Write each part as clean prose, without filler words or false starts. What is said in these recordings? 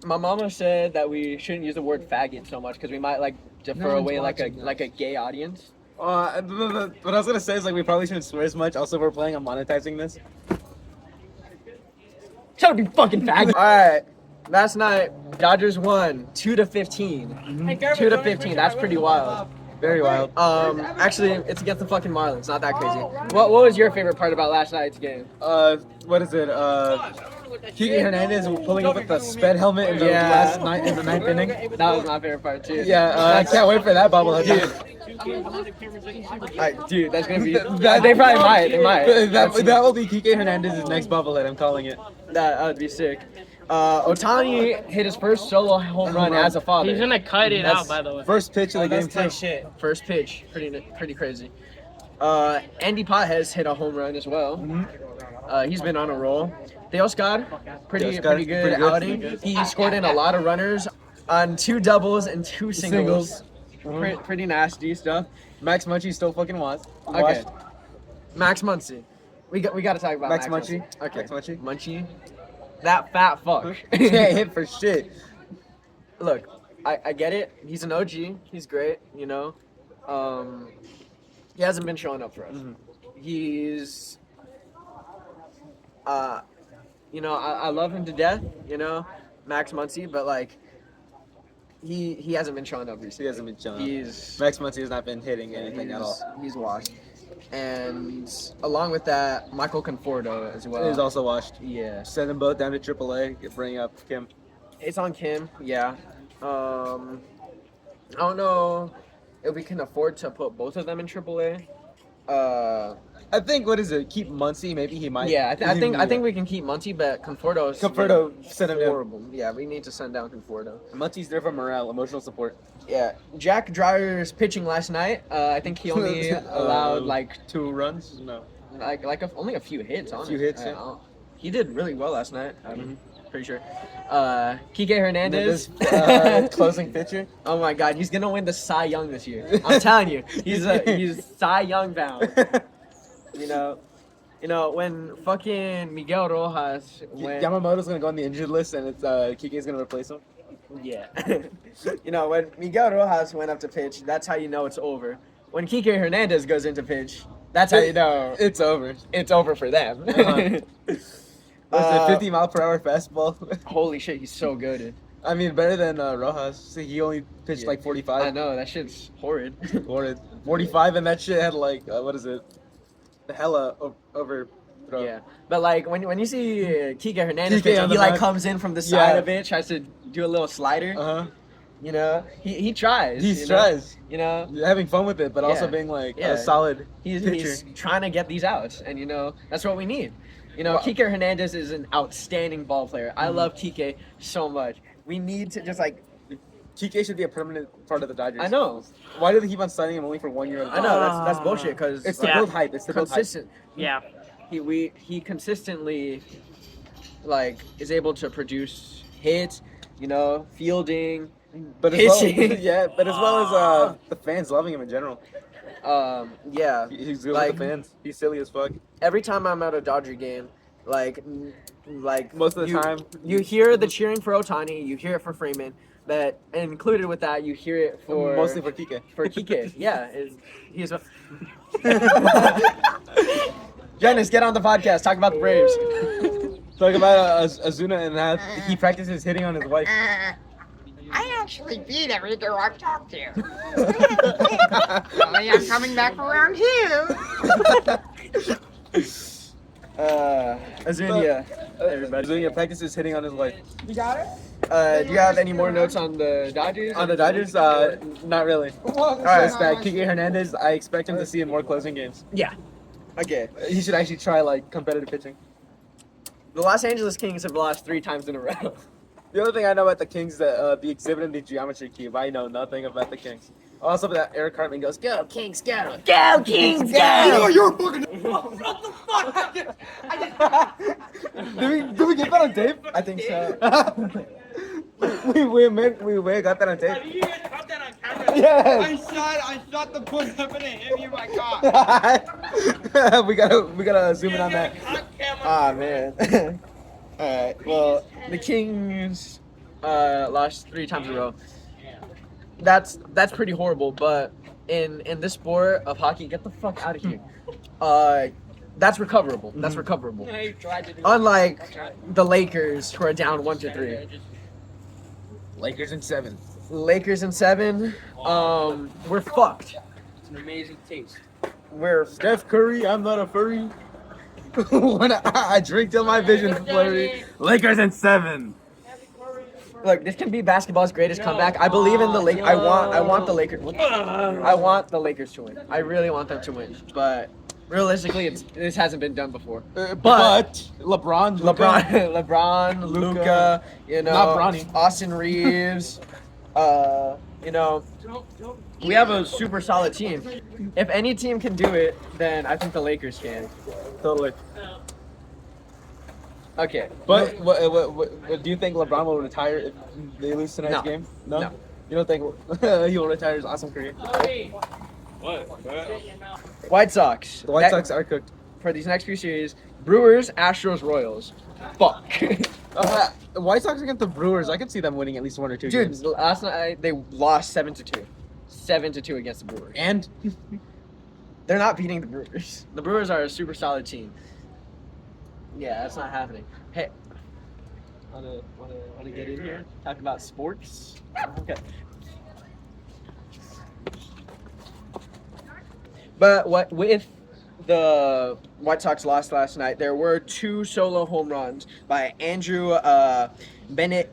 My mama said that we shouldn't use the word faggot so much because we might like defer away like a gay audience. What I was gonna say is like we probably shouldn't swear as much. Also, we're planning on monetizing this. Shut up, you fucking faggot! All right, last night Dodgers won 2-15. 2-15. That's pretty wild. Very wild. Actually, it's against the fucking Marlins. Not that crazy. What was your favorite part about last night's game? What is it? Kike Hernandez pulling up with the sped helmet in the last night in the ninth inning. That was my favorite part too. Yeah, I can't wait for that bobblehead. Dude, that's gonna be. They probably might. They might. That will be Kike Hernandez's next bobblehead. I'm calling it. That would be sick. Otani hit his first solo home run as a father. He's gonna cut it out, by the way. First pitch of the game too. Shit. First pitch, pretty crazy. Andy Pott has hit a home run as well. He's been on a roll. Teoscar, pretty good outing. He scored in a lot of runners on 2 doubles and 2 singles. Pretty nasty stuff. Max Muncy's still fucking washed. Okay. Max Muncy. We got to talk about Max Max Muncy. Okay. Max Muncy. Muncy. That fat fuck. Can't hit for shit. Look, I get it. He's an OG. He's great, you know. He hasn't been showing up for us. He's you know, I love him to death, you know, Max Muncy, but like he hasn't been showing up recently. He hasn't been showing up. He's Max Muncy has not been hitting anything at all. He's washed. And along with that, Michael Conforto as well. He's also washed. Yeah. Send them both down to AAA. Bring up Kim. It's on Kim, yeah. I don't know if we can afford to put both of them in AAA. I think what is it? Keep Muncy. Maybe he might. Yeah, I think we can keep Muncy, but Conforto send him down. horrible. Yeah, we need to send down Conforto. Muncy's there for morale, emotional support. Yeah, Jack Dreyer's pitching last night. I think he only allowed like 2 runs. No, only a few hits. Honestly. A few hits. Yeah. He did really well last night. I'm pretty sure. Kike Hernandez, closing pitcher. Oh my God, he's gonna win the Cy Young this year. I'm telling you, he's Cy Young bound. You know when fucking Miguel Rojas Yamamoto's gonna go on the injured list, and it's Kike's gonna replace him. Yeah. You know, when Miguel Rojas went up to pitch, that's how you know it's over. When Kike Hernandez goes into pitch, that's how you know it's over. It's over for them. What's it, 50-mile-per-hour fastball? Holy shit, he's so good. I mean, better than Rojas. See, he only pitched like 45. I know, that shit's horrid. Horrid. 45, and that shit had like, what is it? The hella over throw. Yeah. But like, when you see Kike Hernandez pitch, he like comes in from the side of it, tries to do a little slider. Uh-huh. You know, he tries. He tries. You know, having fun with it, but also being like a solid pitcher. He's trying to get these outs, and you know that's what we need. You know, Kike Hernandez is an outstanding ball player. I love Kike so much. We need to just like. Kike should be a permanent part of the Dodgers. I know. Why do they keep on signing him only for 1 year at a time? I know that's bullshit because it's the build hype. It's the consistent. Yeah. He consistently like is able to produce hits. You know, fielding. But as well as the fans loving him in general. Yeah. He's good with the fans. He's silly as fuck. Every time I'm at a Dodger game, like most of the time, you hear the cheering for Otani, you hear it for Freeman, but included with that, you hear it for mostly for Kike. For Kike, yeah, he's. Janice, get on the podcast. Talk about the Braves. Talk about Azuna and how he practices hitting on his wife. I actually beat every girl I've talked to. Only I'm coming back around here. Azuna, everybody. Azuna practices hitting on his wife. You got it? Do you have any more notes on the Dodgers? On the Dodgers, not really. All right, Kike Hernandez, I expect him to see in more closing games. Yeah. Okay. He should actually try like competitive pitching. The Los Angeles Kings have lost 3 times in a row. The only thing I know about the Kings is that the exhibit in the geometry cube. I know nothing about the Kings. Also, that Eric Cartman goes, "Go Kings, go! Go Kings, go!" You know you're fucking. Did we get that on tape? I think so. we got that on tape. You guys caught that on camera? Yes. I shot the push up and it hit me in my car. we gotta zoom in on that. Ah man. All right. Well, the Kings lost 3 times in a row. That's pretty horrible. But in this sport of hockey, get the fuck out of here. That's recoverable. That's recoverable. Unlike the Lakers, who are down 1-3. Lakers in 7. Lakers in 7. We're fucked. It's an amazing taste. We're Steph Curry, I'm not a furry. When I drink till my vision's blurry. Lakers in 7. Look. This can be basketball's greatest comeback. I believe in the Lakers. I want the Lakers. I want the Lakers to win. I really want them to win. But realistically, this hasn't been done before. But LeBron, Luka, you know, Not Bronny. Austin Reeves, you know, we have a super solid team. If any team can do it, then I think the Lakers can. Totally. Okay. But what do you think LeBron will retire if they lose tonight's No. game? No. You don't think he will retire his awesome career? White Sox. The White Sox are cooked. For these next few series, Brewers, Astros, Royals. Fuck. The White Sox against the Brewers, I could see them winning at least 1 or 2 Dude, games. last night they lost 7-2. 7-2 against the Brewers. And They're not beating the Brewers. The Brewers are a super solid team. Yeah, that's not happening. Hey, wanna get in here? Talk about sports? Okay. But with the White Sox lost last night, there were 2 solo home runs by Andrew Benintendi.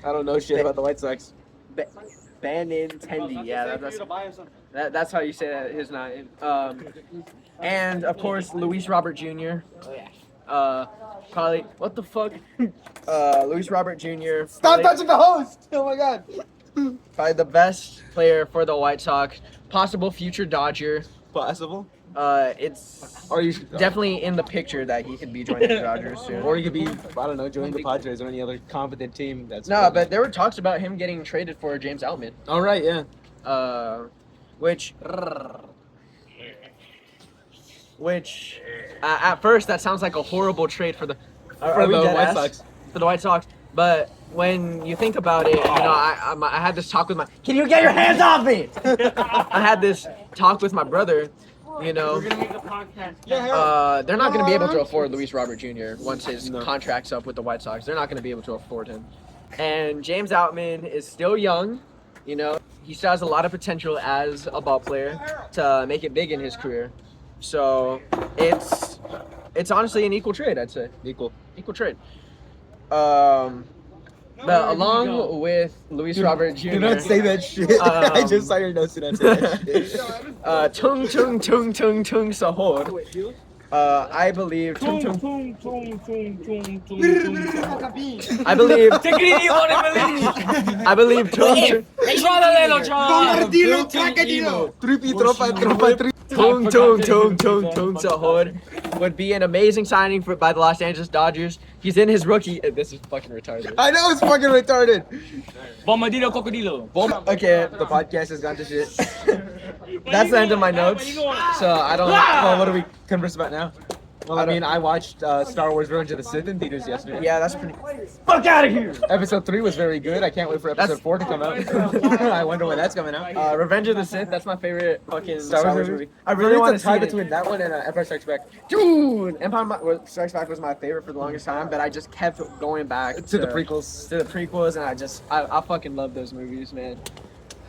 I don't know shit about the White Sox. Benintendi. Yeah, that's how you say his name. And of course, Luis Robert Jr. Probably what the fuck? Luis Robert Jr. Stop touching the host! Oh my god. Probably the best player for the White Sox. Possible future Dodger. Possible. It's Or you definitely in the picture that he could be joining the Dodgers soon. Or you could be, I don't know, joining the Padres or any other competent team that's No, but there were talks about him getting traded for James Outman. All right, yeah. Which at first that sounds like a horrible trade for the White Sox. For the White Sox, but when you think about it, you know, I had this talk with my. Can you get your hands off me? I had this talk with my brother. You know, We're gonna make a podcast. they're not going to be able to afford Luis Robert Jr. once his contract's up with the White Sox. They're not going to be able to afford him. And James Outman is still young. You know, he still has a lot of potential as a ball player to make it big in his career. So it's honestly an equal trade, I'd say. Equal trade. But along with Luis Robert Jr. Do not say that shit. I just saw your notes. Do not say that shit. Tung Sahor. I believe Tung. I believe. Take it easy on it, I believe Tung Sahor would be an amazing signing by the Los Angeles Dodgers. He's in his rookie. This is fucking retarded. I know it's fucking retarded. Bombadillo Cocodillo. Okay, The podcast has gone to shit. that's the end of my notes. So I don't. Well, what do we converse about now? Well, I mean, I watched Star Wars Revenge of the Sith in theaters yesterday. Yeah, that's pretty. Fuck out of here. Episode 3 was very good. I can't wait for episode 4 to come out. I wonder when that's coming out. Revenge of the Sith. That's my favorite fucking Star Wars movie. I really want to see tie it. between that one and Empire Strikes Back. Dude, Empire Strikes Back was my favorite for the longest time, but I just kept going back To the prequels. To the prequels, and I fucking love those movies, man.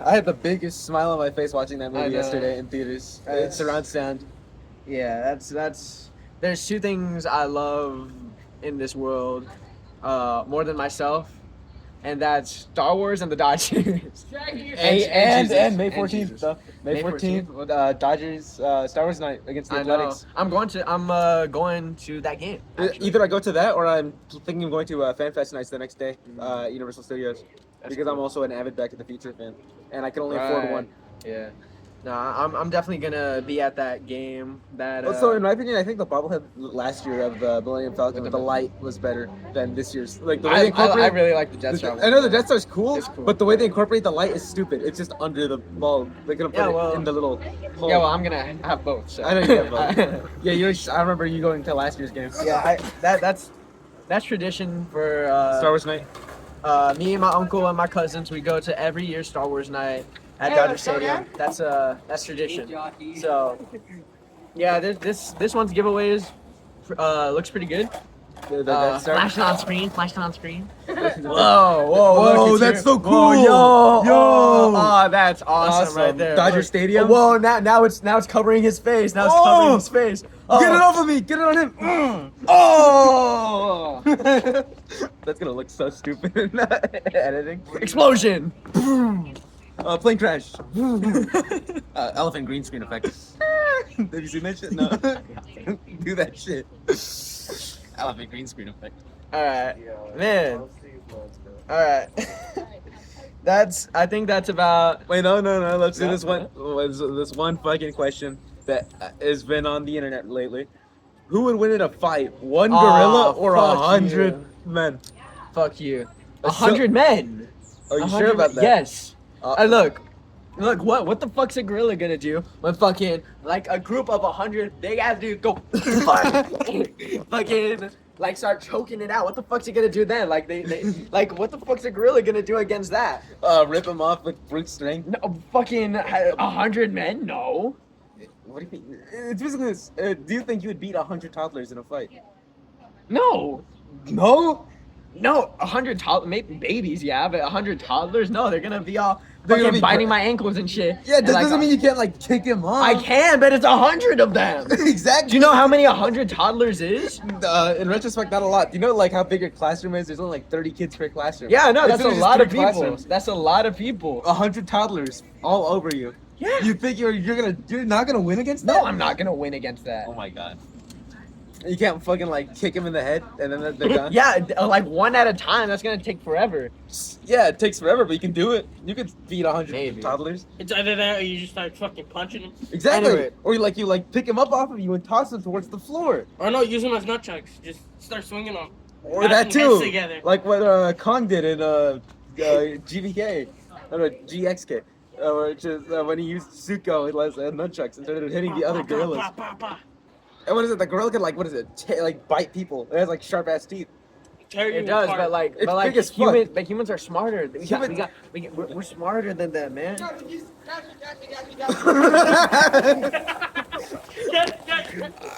I had the biggest smile on my face watching that I movie know. yesterday in theaters. It's surround sound. Yeah, that's. There's 2 things I love in this world more than myself, and that's Star Wars and the Dodgers. And May 14th. Jesus. So, May 14th, Dodgers Star Wars night against the I know. Athletics. I'm going to that game. actually. Either I go to that or I'm thinking of going to FanFest nights the next day, Universal Studios, because I'm also an avid Back to the Future fan, and I can only afford one. Yeah. No, I'm definitely gonna be at that game. That. So in my opinion, I think the bobblehead last year of the Millennium Falcon with the light was better than this year's. Like the way they I incorporate. really like the Death Star. I know the Death Star's cool, It's cool. but the way they incorporate the light is stupid. It's just under the bulb. They're gonna put it in the little hole. Yeah, well, I'm gonna have both. So. I know you have both. Yeah, I remember you going to last year's game. Yeah, that's that's tradition for Star Wars night. me and my uncle and my cousins. We go to every year's Star Wars night at Hey, Dodger let's go, Stadium. That's tradition. So yeah, this one's giveaways looks pretty good. Flashing on screen. Whoa, that's so cool. Yo. Oh, that's awesome right there. Dodger Look. Stadium. Whoa, now it's covering his face. Now it's covering his face. Oh. Get it off of me. Get it on him. Oh. That's gonna look so stupid in editing. Explosion. Plane crash. Elephant green screen effect. Have you seen that shit? No. Do that shit. Elephant green screen effect. All right, man. All right. I think that's about. Wait, no. Let's do this one. This one fucking question that has been on the internet lately. Who would win in a fight? One gorilla or fuck 100 you. men? Fuck you. That's 100 men. Are you 100 sure about that? Yes. Look, what the fuck's a gorilla gonna do when fucking like a group of 100 big ass dudes go fucking like start choking it out? What the fuck's he gonna do then? Like they like what the fuck's a gorilla gonna do against that? Rip him off with brute strength. No, fucking 100 men? No. What do you mean? It's basically this. Do you think you would beat 100 toddlers in a fight? No. No. No, 100 maybe babies, yeah, but 100 toddlers, no, they're gonna be all They're gonna fucking be biting my ankles and shit. Yeah, that And, like, doesn't mean you can't like kick him off. I can, but it's 100 of them. Exactly. Do you know how many 100 toddlers is? In retrospect, not a lot. Do you know like how big your classroom is? There's only like 30 kids per classroom. Yeah, no, that's a literally just lot of 3 people. classrooms. That's a lot of people. 100 toddlers all over you. Yeah. You think you're not gonna win against that? No, I'm not gonna win against that. Oh my god. You can't fucking like kick him in the head and then they're done. Yeah, like one at a time. That's gonna take forever. Yeah, it takes forever, but you can do it. You could beat 100 Maybe. toddlers. It's either that or you just start fucking punching them. Exactly. Anyway. Or you pick him up off of you and toss him towards the floor. Or no, use them as nutchucks. Just start swinging them. Or Bash that them heads too. together. Like what Kong did in GVK. Or GXK. Which is when he used Suko as nunchucks and started hitting the other gorillas. And what is it? The gorilla can like bite people. It has like sharp ass teeth. It does, but like, It's big as fuck. humans are smarter. We're smarter than them, man. I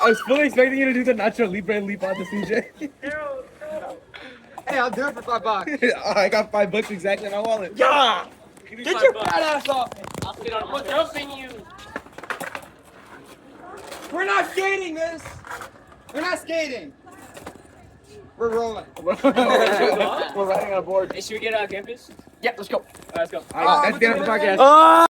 was fully expecting you to do the Nacho Libre leap onto CJ. Hey, I'll do it for $5. I got $5 exactly in my wallet. Yeah! Get your fat ass off. I'll sit on what's helping you. We're not skating this. We're not skating. We're rolling. We're riding on a board. Hey, should we get on campus? Yeah, let's go. Let's go. Alright, that's the end of the podcast.